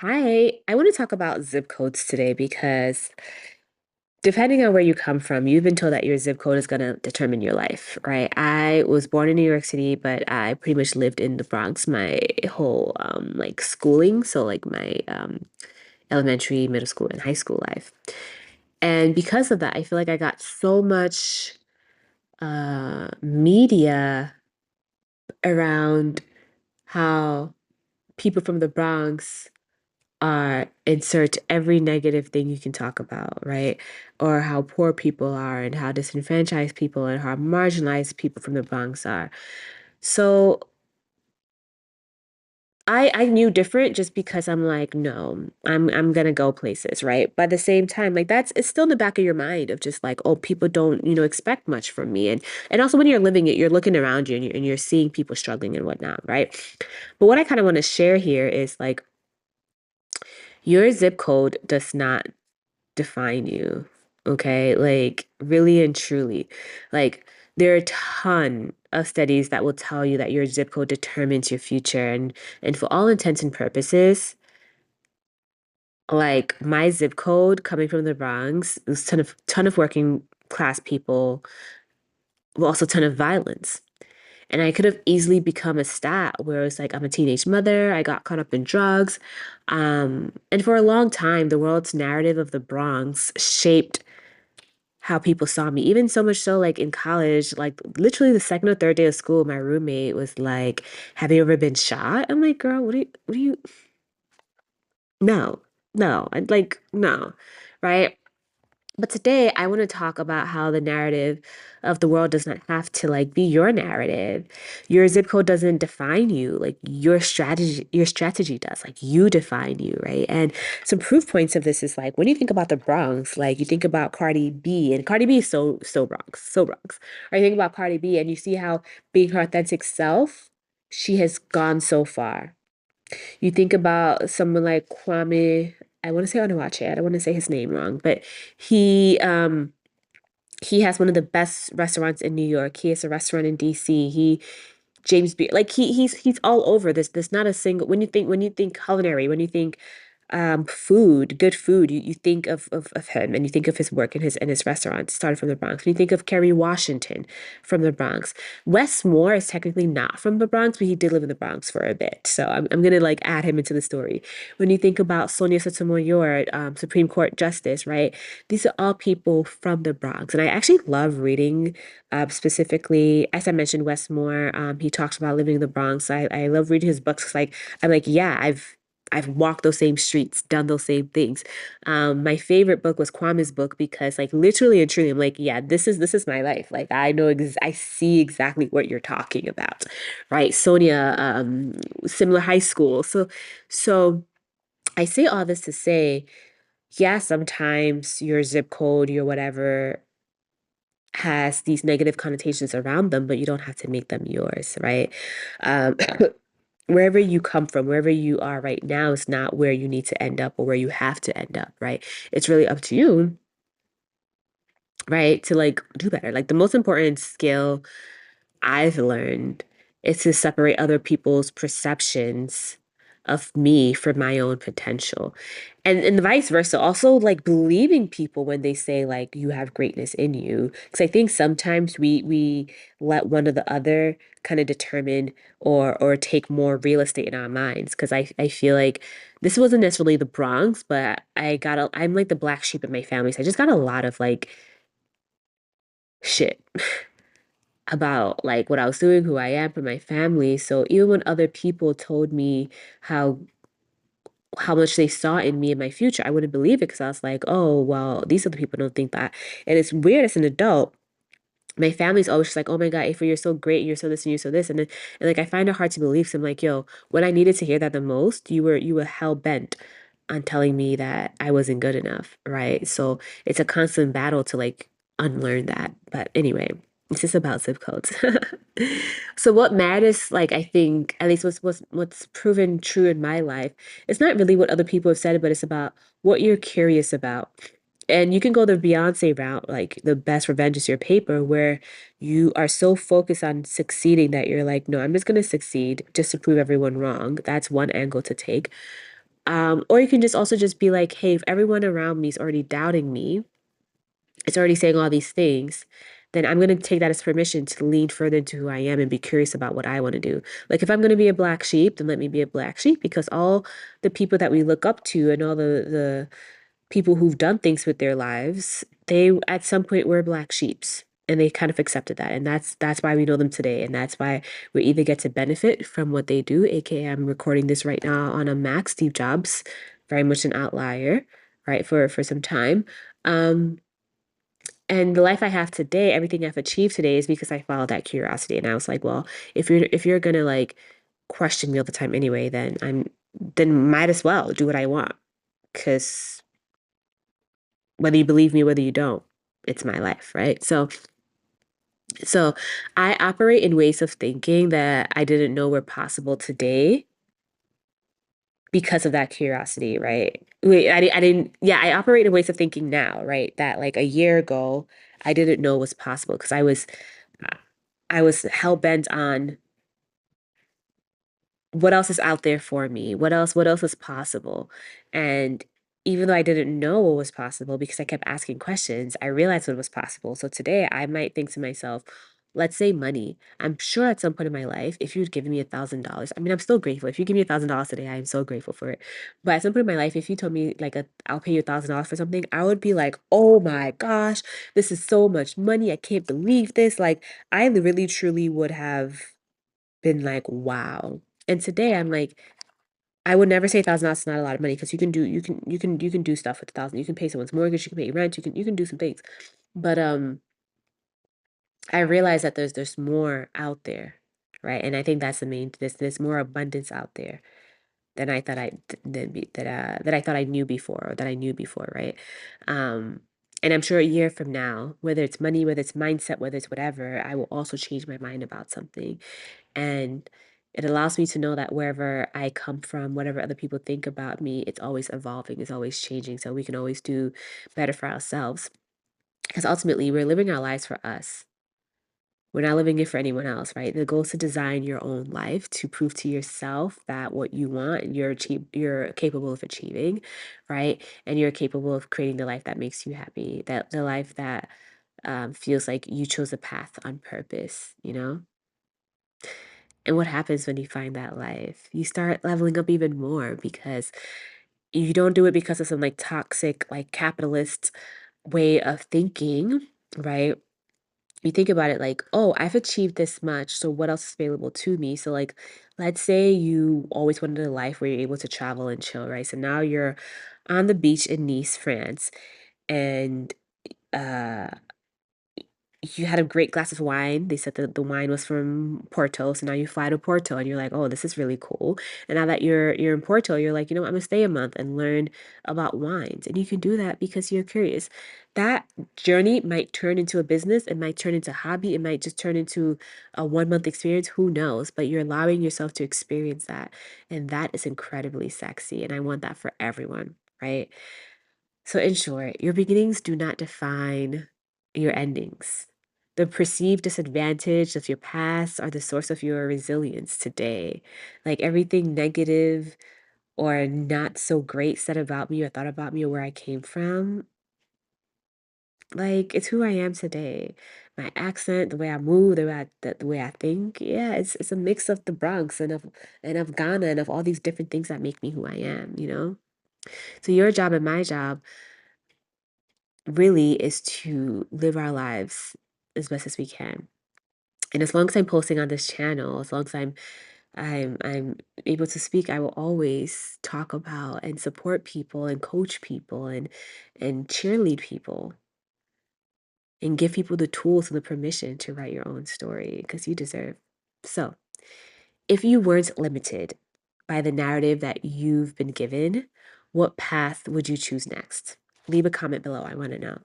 Hi, I want to talk about zip codes today because depending on where you come from, you've been told that your zip code is going to determine your life, right? I was born in New York City, but I pretty much lived in the Bronx my whole like schooling, so like my elementary, middle school, and high school life. And because of that, I feel like I got so much media around how people from the Bronx insert every negative thing you can talk about, right? Or how poor people are and how disenfranchised people and how marginalized people from the Bronx are. So I knew different just because I'm like, no, I'm gonna go places, right? But at the same time, like that's it's still in the back of your mind of just like, oh, people don't, expect much from me. And also when you're living it, you're looking around you and you're seeing people struggling and whatnot, right? But what I kind of want to share here is like your zip code does not define you. Okay. Like, really and truly. Like, there are a ton of studies that will tell you that your zip code determines your future. And for all intents and purposes, like my zip code coming from the Bronx, there's a ton of working class people, but also a ton of violence. And I could have easily become a stat where it's like I'm a teenage mother, I got caught up in drugs. And for a long time, the world's narrative of the Bronx shaped how people saw me. Even so much so, like in college, like literally the second or third day of school, my roommate was like, "Have you ever been shot?" I'm like, "Girl, what do you? No, no, I'd like no, right?" But today I want to talk about how the narrative of the world does not have to like be your narrative. Your zip code doesn't define you. Like your strategy does. Like you define you, right? And some proof points of this is like when you think about the Bronx, like you think about Cardi B, and Cardi B is so Bronx, so Bronx. Or you think about Cardi B and you see how being her authentic self, she has gone so far. You think about someone like Kwame, I want to say Onawache, I don't want to say his name wrong, but he um he has one of the best restaurants in New York. He has a restaurant in DC. James B. Like he's all over this. There's not a single when you think culinary, when you think food, good food, you think of him and you think of his work and his restaurants started from the Bronx. When you think of Kerry Washington from the Bronx. Wes Moore is technically not from the Bronx, but he did live in the Bronx for a bit. So I'm gonna like add him into the story. When you think about Sonia Sotomayor, Supreme Court Justice, right? These are all people from the Bronx. And I actually love reading specifically, as I mentioned, Wes Moore, he talks about living in the Bronx. I love reading his books. Like I'm like, yeah, I've walked those same streets, done those same things. My favorite book was Kwame's book because, like, literally and truly, I'm like, yeah, this is my life. Like, I see exactly what you're talking about, right? Sonia, similar high school. So I say all this to say, yeah, sometimes your zip code, your whatever has these negative connotations around them, but you don't have to make them yours, right? Um, wherever you come from, wherever you are right now is not where you need to end up or where you have to end up, right? It's really up to you, right? To like do better. Like the most important skill I've learned is to separate other people's perceptions of me from my own potential. And vice versa. Also like believing people when they say like you have greatness in you. Because I think sometimes we let one or the other kind of determine or take more real estate in our minds. Because I feel like this wasn't necessarily the Bronx, but I'm like the black sheep in my family. So I just got a lot of like shit about like what I was doing, who I am for my family. So even when other people told me how how much they saw in me in my future, I wouldn't believe it because I was like, oh, well, these other people don't think that. And it's weird as an adult. My family's always just like, oh my God, April, you're so great, you're so this and you're so this. And like I find it hard to believe. So I'm like, yo, when I needed to hear that the most, you were hell bent on telling me that I wasn't good enough, right? So it's a constant battle to like unlearn that. But anyway, it's just about zip codes. So what matters, like I think, at least what's proven true in my life, it's not really what other people have said, but it's about what you're curious about. And you can go the Beyonce route, like the best revenge is your paper, where you are so focused on succeeding that you're like, no, I'm just gonna succeed just to prove everyone wrong. That's one angle to take. Or you can just also just be like, hey, if everyone around me is already doubting me, it's already saying all these things, then I'm going to take that as permission to lean further into who I am and be curious about what I want to do. Like if I'm going to be a black sheep, then let me be a black sheep, because all the people that we look up to and all the people who've done things with their lives, they at some point were black sheeps. And they kind of accepted that. And that's why we know them today. And that's why we either get to benefit from what they do, aka I'm recording this right now on a Mac, Steve Jobs, very much an outlier, right, for some time. Um, and the life I have today, everything I've achieved today is because I followed that curiosity. And I was like, well, if you're gonna like question me all the time anyway, then might as well do what I want. Cause whether you believe me, whether you don't, it's my life, right? So I operate in ways of thinking that I didn't know were possible today because of that curiosity, right? Wait, I didn't, yeah, I operate in ways of thinking now, right? That like a year ago, I didn't know was possible because I was hell bent on what else is out there for me? What else is possible? And even though I didn't know what was possible because I kept asking questions, I realized what was possible. So today I might think to myself, let's say money. I'm sure at some point in my life, if you'd given me $1,000, I mean, I'm still grateful. If you give me $1,000 today, I am so grateful for it. But at some point in my life, if you told me like I'll pay you $1,000 for something, I would be like, oh my gosh, this is so much money. I can't believe this. Like I really truly would have been like, wow. And today I'm like, I would never say $1,000 is not a lot of money because you can do stuff with 1,000. You can pay someone's mortgage, you can pay rent, you can do some things. But I realize that there's more out there, right? And I think that's the main, there's more abundance out there than I thought that I thought I knew before, or that I knew before, right? Um and I'm sure a year from now, whether it's money, whether it's mindset, whether it's whatever, I will also change my mind about something. And it allows me to know that wherever I come from, whatever other people think about me, it's always evolving, it's always changing. So we can always do better for ourselves. Because ultimately, we're living our lives for us. We're not living it for anyone else, right? The goal is to design your own life to prove to yourself that what you want, you're capable of achieving, right? And you're capable of creating the life that makes you happy, that the life that feels like you chose a path on purpose, you know? And what happens when you find that life? You start leveling up even more because you don't do it because of some like toxic, like capitalist way of thinking, right? You think about it like, oh, I've achieved this much, so what else is available to me? So, like, let's say you always wanted a life where you're able to travel and chill, right? So now you're on the beach in Nice, France, and uh you had a great glass of wine. They said that the wine was from Porto. So now you fly to Porto and you're like, oh, this is really cool. And now that you're in Porto, you're like, you know what, I'm gonna stay a month and learn about wines. And you can do that because you're curious. That journey might turn into a business, it might turn into a hobby, it might just turn into a 1 month experience. Who knows? But you're allowing yourself to experience that. And that is incredibly sexy. And I want that for everyone, right? So, in short, your beginnings do not define your endings. The perceived disadvantage of your past are the source of your resilience today. Like everything negative or not so great said about me or thought about me or where I came from, like it's who I am today. My accent, the way I move, the way I think, yeah, it's a mix of the Bronx and of Ghana and of all these different things that make me who I am, you know? So your job and my job really is to live our lives as best as we can. And as long as I'm posting on this channel, as long as I'm able to speak, I will always talk about and support people and coach people and cheerlead people and give people the tools and the permission to write your own story because you deserve. So, if you weren't limited by the narrative that you've been given, what path would you choose next? Leave a comment below. I want to know.